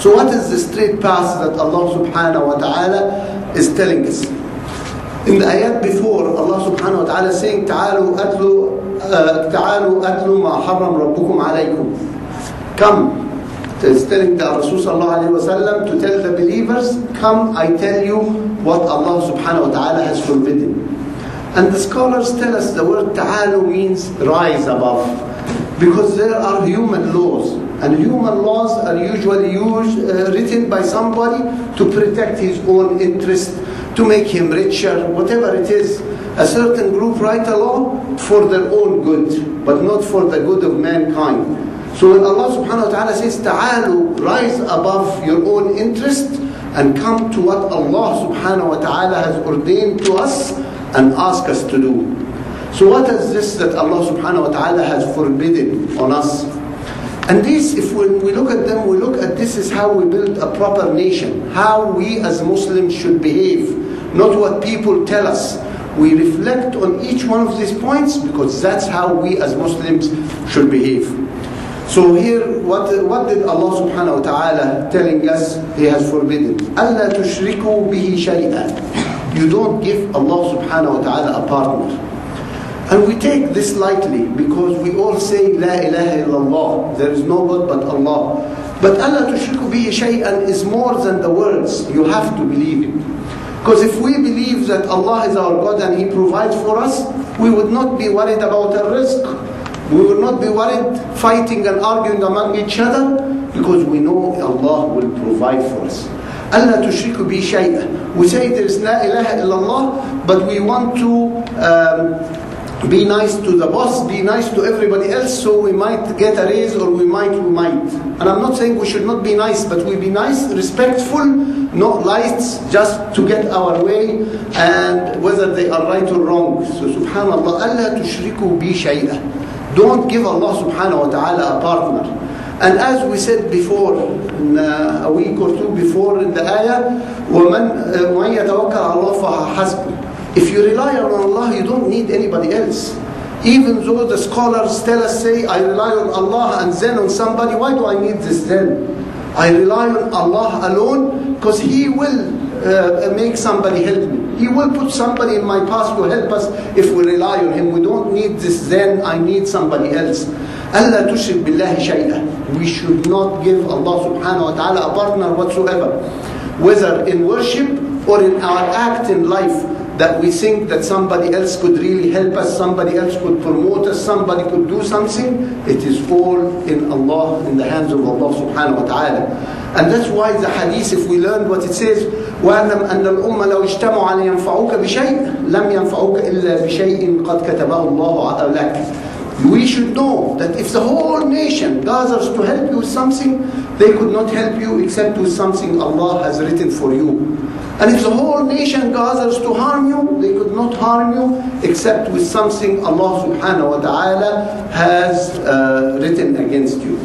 So what is the straight path that Allah subhanahu wa ta'ala is telling us? In the ayat before, Allah subhanahu wa ta'ala is saying, تعالوا أتلوا ما حرم ربكم عليكم. Come. It's telling the Rasul sallallahu alayhi wa sallam to tell the believers, come, I tell you what Allah subhanahu wa ta'ala has forbidden. And the scholars tell us the word ta'alu means rise above. Because there are human laws. And human laws are usually written by somebody to protect his own interest, to make him richer, whatever it is. A certain group write a law for their own good, but not for the good of mankind. So when Allah subhanahu wa ta'ala says, ta'alu, rise above your own interest and come to what Allah subhanahu wa ta'ala has ordained to us and ask us to do. So what is this that Allah subhanahu wa ta'ala has forbidden on us? And this, if we look at them, we look at this is how we build a proper nation, how we as Muslims should behave, not what people tell us. We reflect on each one of these points because that's how we as Muslims should behave. So here, what did Allah subhanahu wa ta'ala telling us He has forbidden? أَلَّا تُشْرِكُوا بِهِ شَيْئًا. You don't give Allah subhanahu wa ta'ala a partner. And we take this lightly because we all say La ilaha illallah. There is no God but Allah. But أَلَّا تُشْرِكُوا بِهِ شَيْئًا is more than the words. You have to believe it. Because if we believe that Allah is our God and He provides for us, we would not be worried about our rizq. We will not be worried fighting and arguing among each other because we know Allah will provide for us. أَلَّا تُشْرِكُوا بِهِ شَيْئًا. We say there is La ilaha illallah, but we want to be nice to the boss, be nice to everybody else, so we might get a raise or we might. And I'm not saying we should not be nice, but we be nice, respectful, not lights, just to get our way, and whether they are right or wrong. So subhanallah, أَلَّا تُشْرِكُوا بِهِ شَيْئًا. Don't give Allah subhanahu wa ta'ala a partner. And as we said before, a week or two before in the ayah, وَمَنْ يَتَوَكَّلْ عَلَى اللَّهِ فَحَسْبُهُ. If you rely on Allah, you don't need anybody else. Even though the scholars tell us, say, I rely on Allah and then on somebody, why do I need this then? I rely on Allah alone because He will make somebody help me. He will put somebody in my path to help us if we rely on Him. We don't need this then, I need somebody else. أَلَّا تُشْرِكْ بِاللَّهِ شَيْئًا. We should not give Allah subhanahu wa ta'ala a partner whatsoever. Whether in worship or in our act in life, that we think that somebody else could really help us, somebody else could promote us, somebody could do something. It is all in Allah, in the hands of Allah subhanahu wa ta'ala. And that's why the hadith, if we learn what it says, وَأَنَّمْ أَنَّ الْأُمَّةَ لَوْ اجْتَمَعُوا عَلَى يَنْفَعُوكَ بِشَيْءٍ لَمْ يَنْفَعُوكَ إِلَّا بِشَيْءٍ قَدْ كَتَبَهُ اللَّهُ لَكَ. We should know that if the whole nation gathers to help you with something, they could not help you except with something Allah has written for you. And if the whole nation gathers to harm you, they could not harm you except with something Allah subhanahu wa ta'ala has written against you.